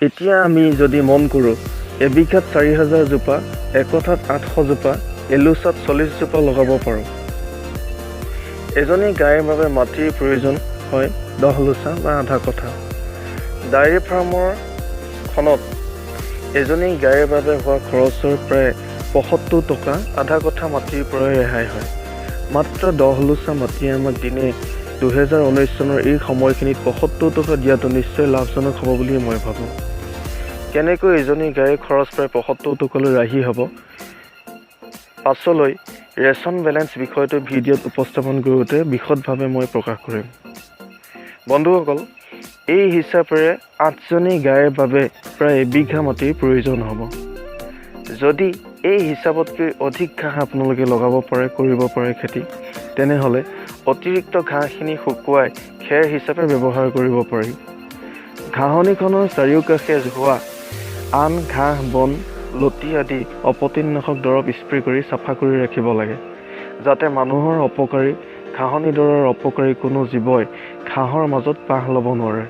এতিয়া আমি যদি মন কৰোঁ, এবিঘাত 4000 জোপা, একঠাত 800 জোপা, এলোচাত 40 জোপা লগাব পাৰোঁ। এজনী গাইৰ বাবে মাটিৰ প্ৰয়োজন হয় 10 লোচা বা আধা কঠা। ডায়েৰী ফাৰ্মখনত এজনী গাইৰ বাবে হোৱা খৰচৰ প্ৰায় 75 টকা আধা কঠা মাটিৰ পৰা ৰেহাই হয়। মাত্ৰ 10 লোচা মাটিয়ে আমাক দিনে 2019 চনৰ এই সময়খিনিত 75 টকা দিয়াটো নিশ্চয় লাভজনক হ'ব বুলি মই ভাবোঁ। কেনেকৈ এজনী গাইৰ খৰচ প্ৰায় 75 টকালৈ ৰাহি হ'ব, পাছলৈ ৰেচন বেলেঞ্চ বিষয়টো ভিডিঅ'ত উপস্থাপন কৰোঁতে বিশদভাৱে মই প্ৰকাশ কৰিম। বন্ধুসকল, এই হিচাপেৰে 8জনী গাইৰ বাবে প্ৰায় এবিঘা মাটিৰ প্ৰয়োজন হ'ব। যদি এই হিচাপতকৈ অধিক ঘাঁহ আপোনালোকে লগাব পাৰে, কৰিব পাৰে খেতি, তেনেহ'লে অতিৰিক্ত ঘাঁহখিনি শুকুৱাই খেৰ হিচাপে ব্যৱহাৰ কৰিব পাৰি। ঘাঁহনিখনৰ চাৰিওকাষে হোৱা আন ঘাঁহ বন লতি আদি অপতৃণনাশক দৰৱ স্প্ৰে কৰি চাফা কৰি ৰাখিব লাগে, যাতে মানুহৰ অপকাৰী ঘাঁহনিডৰাৰ অপকাৰী কোনো জীৱই ঘাঁহৰ মাজত বাহ ল'ব নোৱাৰে।